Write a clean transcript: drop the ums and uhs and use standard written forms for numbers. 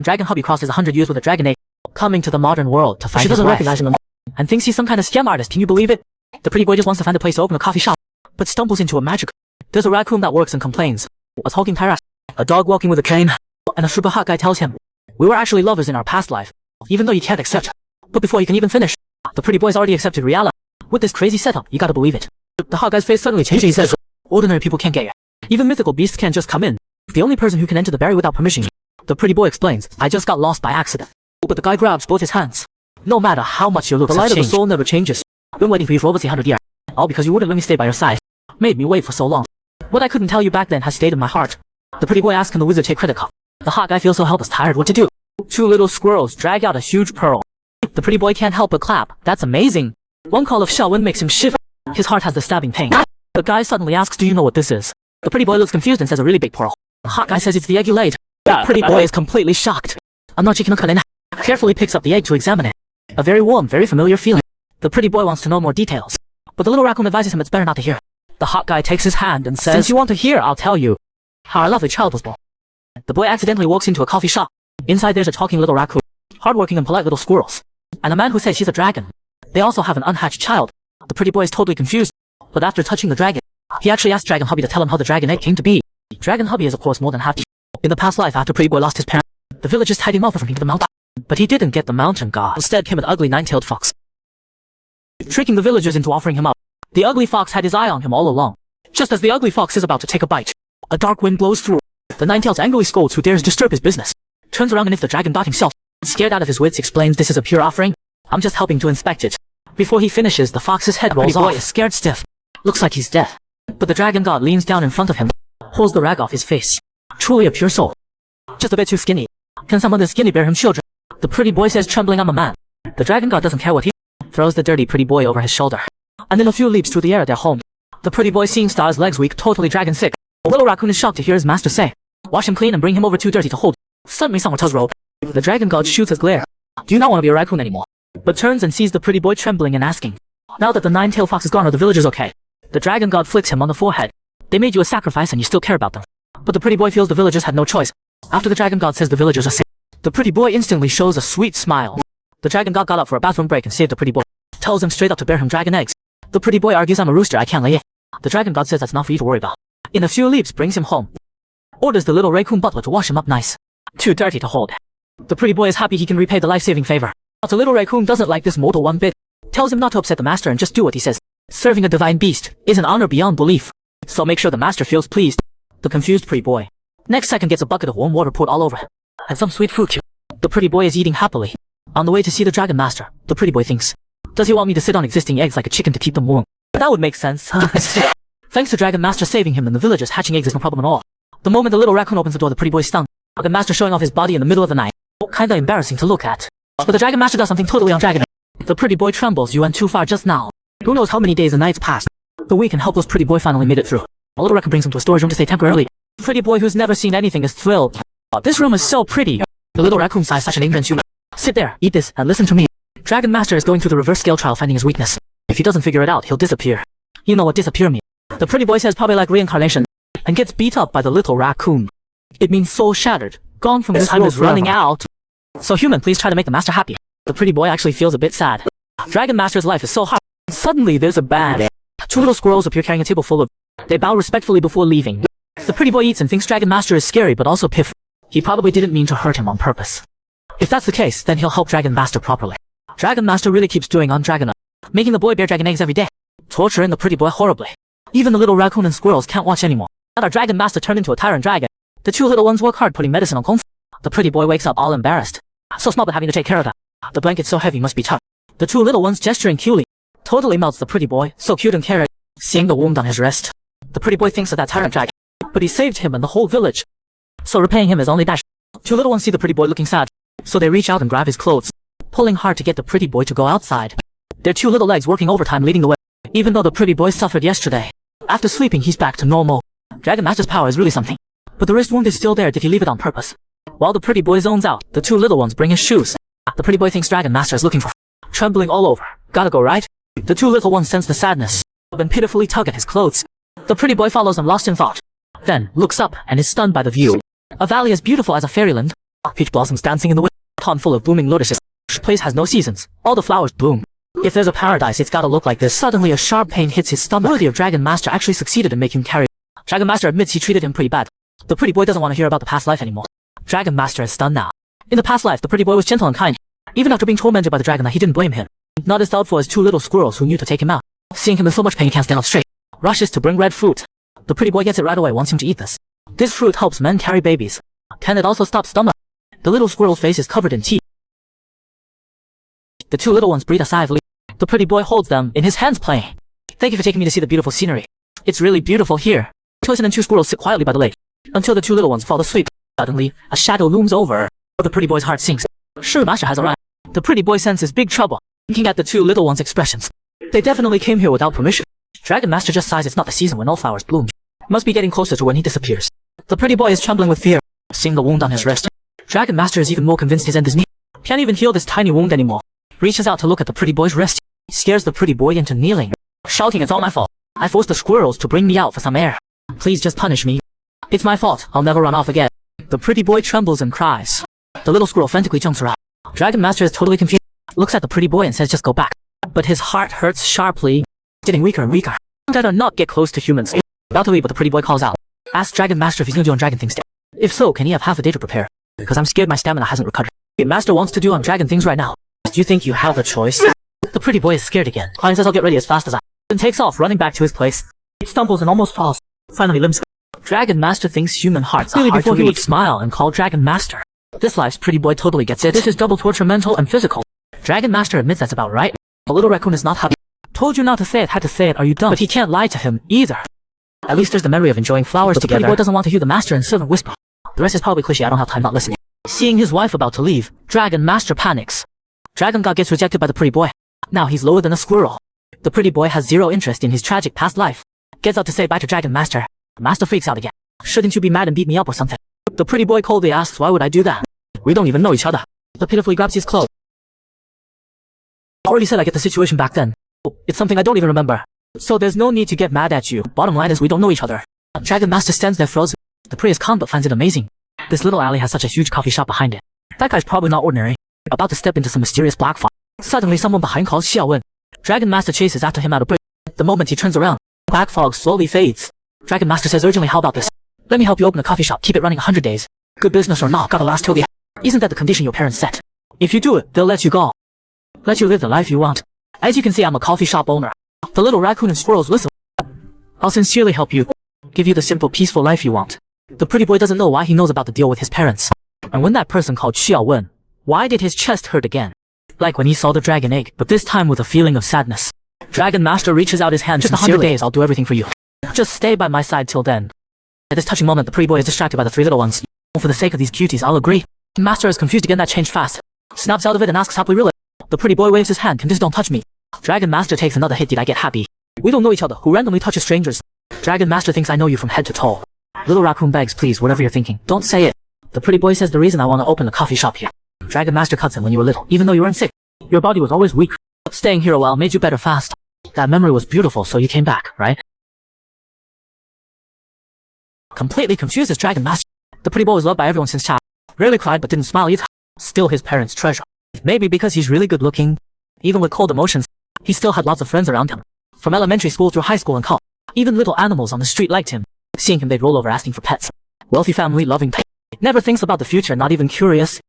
Dragon hubby crosses 100 years with a dragon egg, coming to the modern world to find his wife. She doesn't recognize him and thinks he's some kind of scam artist. Can you believe it? The pretty boy just wants to find a place to open a coffee shop, but stumbles into a magic. There's a raccoon that works and complains, a talking parrot, a dog walking with a cane, and a super hot guy tells him, "We were actually lovers in our past life, even though you can't accept." But before you can even finish, the pretty boy's already accepted reality. With this crazy setup, you gotta believe it. The hot guy's face suddenly changes. He says, "Ordinary people can't get you. Even mythical beasts can't just come in. The only person who can enter the berry without permission." The pretty boy explains, "I just got lost by accident." But the guy grabs both his hands. "No matter how much your looks have changed, the light of the soul never changes. Been waiting for you for over 100 years. All because you wouldn't let me stay by your side. Made me wait for so long. What I couldn't tell you back then has stayed in my heart." The pretty boy asks, "Can the wizard take credit card?" The hot guy feels so helpless, tired, what to do? Two little squirrels drag out a huge pearl. The pretty boy can't help but clap. That's amazing. One call of Shaolin makes him shiver. His heart has the stabbing pain. The guy suddenly asks, "Do you know what this is?" The pretty boy looks confused and says, "A really big pearl." The hot guy says, "It's the egg you laid." The pretty boy is completely shocked. I'm not chicken in. Carefully picks up the egg to examine it. A very warm, very familiar feeling. The pretty boy wants to know more details, but the little raccoon advises him it's better not to hear. The hot guy takes his hand and says, "Since you want to hear, I'll tell you how our lovely child was born." The boy accidentally walks into a coffee shop. Inside there's a talking little raccoon, hardworking and polite little squirrels, and a man who says she's a dragon. They also have an unhatched child. The pretty boy is totally confused, but after touching the dragon, he actually asked Dragon Hubby to tell him how the dragon egg came to be. Dragon Hubby is of course more than happy. In the past life, after pretty boy lost his parents, the villagers tied him up from him to the mountain. But he didn't get the mountain god. Instead came an ugly nine-tailed fox, tricking the villagers into offering him up. The ugly fox had his eye on him all along. Just as the ugly fox is about to take a bite, a dark wind blows through. The nine-tails angrily scolds who dares disturb his business. Turns around and if the dragon god himself, scared out of his wits, explains, "This is a pure offering. I'm just helping to inspect it." Before he finishes, the fox's head rolls off. The boy is scared stiff. Looks like he's dead. But the dragon god leans down in front of him, pulls the rag off his face. Truly a pure soul. Just a bit too skinny. Can someone this skinny bear him children? The pretty boy says, trembling, "I'm a man." The dragon god doesn't care what he throws the dirty pretty boy over his shoulder. And in a few leaps through the air, they're home. The pretty boy, seeing stars, legs weak, totally dragon sick. The little raccoon is shocked to hear his master say, "Wash him clean and bring him over, too dirty to hold." Suddenly someone tells robe. The dragon god shoots his glare. "Do you not want to be a raccoon anymore?" But turns and sees the pretty boy trembling and asking, "Now that the nine-tailed fox is gone, are the villagers okay?" The dragon god flicks him on the forehead. "They made you a sacrifice and you still care about them." But the pretty boy feels the villagers had no choice. After the dragon god says the villagers are safe, the pretty boy instantly shows a sweet smile. The dragon god got up for a bathroom break and saved the pretty boy. Tells him straight up to bear him dragon eggs. The pretty boy argues, "I'm a rooster, I can't lay it." The dragon god says that's not for you to worry about. In a few leaps brings him home. Orders the little raccoon butler to wash him up nice. Too dirty to hold. The pretty boy is happy he can repay the life-saving favor. But the little raccoon doesn't like this mortal one bit. Tells him not to upset the master and just do what he says. Serving a divine beast is an honor beyond belief, so make sure the master feels pleased. The confused pretty boy next second gets a bucket of warm water poured all over him, and some sweet fruit too. The pretty boy is eating happily. On the way to see the dragon master, the pretty boy thinks, "Does he want me to sit on existing eggs like a chicken to keep them warm?" That would make sense. Thanks to Dragon Master saving him and the villagers, hatching eggs is no problem at all. The moment the little raccoon opens the door, the pretty boy is stung. The master showing off his body in the middle of the night. Kinda embarrassing to look at. But the Dragon Master does something totally on dragon. The pretty boy trembles. "You went too far just now." Who knows how many days and nights passed. The weak and helpless pretty boy finally made it through. A little raccoon brings him to a storage room to stay temporarily. The pretty boy who's never seen anything is thrilled. "This room is so pretty." The little raccoon sighs, "Such an ignorant human. Sit there, eat this, and listen to me." Dragon Master is going through the reverse scale trial, finding his weakness. If he doesn't figure it out, he'll disappear. You know what disappear means. The pretty boy says probably like reincarnation, and gets beat up by the little raccoon. It means soul shattered, gone from this time is running out. So human, please try to make the master happy. The pretty boy actually feels a bit sad. Dragon Master's life is so hard. Suddenly there's a band. Two little squirrels appear carrying a table full of. They bow respectfully before leaving. The pretty boy eats and thinks Dragon Master is scary but also piff. He probably didn't mean to hurt him on purpose. If that's the case, then he'll help Dragon Master properly. Dragon Master really keeps doing on Dragon, making the boy bear dragon eggs every day, torturing the pretty boy horribly. Even the little raccoon and squirrels can't watch anymore. Now our Dragon Master turned into a tyrant dragon. The two little ones work hard putting medicine on Kung Fu. The pretty boy wakes up all embarrassed. So small but having to take care of that. The blanket's so heavy must be tough. The two little ones gesturing cutely. Totally melts the pretty boy, so cute and caring, seeing the wound on his wrist. The pretty boy thinks of that tyrant dragon, but he saved him and the whole village, so repaying him is only dash. Two little ones see the pretty boy looking sad, so they reach out and grab his clothes, pulling hard to get the pretty boy to go outside. Their two little legs working overtime leading the way. Even though the pretty boy suffered yesterday, after sleeping he's back to normal. Dragon Master's power is really something. But the wrist wound is still there. Did he leave it on purpose? While the pretty boy zones out, the two little ones bring his shoes. The pretty boy thinks Dragon Master is looking for, trembling all over. Gotta go, right? The two little ones sense the sadness, and pitifully tug at his clothes. The pretty boy follows them lost in thought. Then looks up and is stunned by the view. A valley as beautiful as a fairyland. Peach blossoms dancing in the wind. Pond full of blooming lotuses. Place has no seasons. All the flowers bloom. If there's a paradise, it's gotta look like this. Suddenly a sharp pain hits his stomach. The Dragon Master actually succeeded in making him carry. Dragon Master admits he treated him pretty bad. The pretty boy doesn't want to hear about the past life anymore. Dragon Master is stunned now. In the past life, the pretty boy was gentle and kind. Even after being tormented by the dragon, he didn't blame him. Not as doubtful as two little squirrels who knew to take him out. Seeing him in so much pain he can't stand up straight. Rushes to bring red fruit. The pretty boy gets it right away, wants him to eat this. This fruit helps men carry babies. Can it also stop stomach? The little squirrel's face is covered in teeth. The two little ones breathe a sigh of relief. The pretty boy holds them in his hands playing. Thank you for taking me to see the beautiful scenery. It's really beautiful here. Chosen and two squirrels sit quietly by the lake until the two little ones fall asleep. Suddenly, a shadow looms over. The pretty boy's heart sinks. Sure, Master has arrived. The pretty boy senses big trouble, looking at the two little ones' expressions. They definitely came here without permission. Dragon Master just sighs. It's not the season when all flowers bloom. Must be getting closer to when he disappears. The pretty boy is trembling with fear, seeing the wound on his wrist. Dragon Master is even more convinced his end is near. Can't even heal this tiny wound anymore. Reaches out to look at the pretty boy's wrist. Scares the pretty boy into kneeling, shouting, "It's all my fault. I forced the squirrels to bring me out for some air. Please just punish me. It's my fault. I'll never run off again." The pretty boy trembles and cries. The little squirrel frantically jumps around. Dragon Master is totally confused. Looks at the pretty boy and says, "Just go back." But his heart hurts sharply, getting weaker and weaker. Better not get close to humans. About to leave, but the pretty boy calls out. Asks Dragon Master if he's gonna do on dragon things today. If so, can he have half a day to prepare? Because I'm scared my stamina hasn't recovered. The Master wants to do on dragon things right now. Do you think you have a choice? The pretty boy is scared again. Klein says, "I'll get ready as fast as I." Then takes off, running back to his place. He stumbles and almost falls. Finally limps. Dragon Master thinks human hearts are hard before he would smile and call Dragon Master. This life's pretty boy totally gets it. This is double torture, mental and physical. Dragon Master admits that's about right. A little raccoon is not happy. Told you not to say it, had to say it, are you dumb? But he can't lie to him either. At least there's the memory of enjoying flowers together. The pretty boy doesn't want to hear the Master and servant whisper. The rest is probably cliche, I don't have time not listening. Seeing his wife about to leave, Dragon Master panics. Dragon God gets rejected by the pretty boy. Now he's lower than a squirrel. The pretty boy has zero interest in his tragic past life. Gets out to say bye to Dragon Master. The Master freaks out again. "Shouldn't you be mad and beat me up or something?" The pretty boy coldly asks, "Why would I do that? We don't even know each other." The pitifully grabs his clothes. "Already said I get the situation back then. It's something I don't even remember. So there's no need to get mad at you. Bottom line is we don't know each other." Dragon Master stands there frozen. The prey is calm but finds it amazing. This little alley has such a huge coffee shop behind it. That guy's probably not ordinary. About to step into some mysterious black fog. Suddenly someone behind calls Xiaowen. Dragon Master chases after him out of breath. The moment he turns around, black fog slowly fades. Dragon Master says urgently, "How about this? Let me help you open a coffee shop, keep it running 100 days. Good business or not, gotta last till the end. Isn't that the condition your parents set? If you do it, they'll let you go. Let you live the life you want. As you can see, I'm a coffee shop owner." The little raccoon and squirrels whistle. "I'll sincerely help you. Give you the simple, peaceful life you want." The pretty boy doesn't know why he knows about the deal with his parents. And when that person called Xiaowen, why did his chest hurt again? Like when he saw the dragon egg, but this time with a feeling of sadness. Dragon Master reaches out his hand. "Just 100 days, I'll do everything for you. Just stay by my side till then." At this touching moment, the pretty boy is distracted by the three little ones. "For the sake of these cuties, I'll agree." Master is confused again, that changed fast. Snaps out of it and asks happily, "Really?" The pretty boy waves his hand, "Can this don't touch me?" Dragon Master takes another hit. "Did I get happy? We don't know each other. Who randomly touches strangers?" Dragon Master thinks, "I know you from head to toe." Little raccoon begs, "Please, whatever you're thinking, don't say it." The pretty boy says, "The reason I want to open a coffee shop here." Dragon Master cuts in, "When you were little, even though you weren't sick, your body was always weak. Staying here a while made you better fast. That memory was beautiful, so you came back, right?" Completely confused as Dragon Master. The pretty boy was loved by everyone since child. Rarely cried but didn't smile either. Still his parents' treasure. Maybe because he's really good looking. Even with cold emotions, he still had lots of friends around him. From elementary school through high school and college. Even little animals on the street liked him. Seeing him they'd roll over asking for pets. Wealthy family, loving pet. Never thinks about the future, not even curious.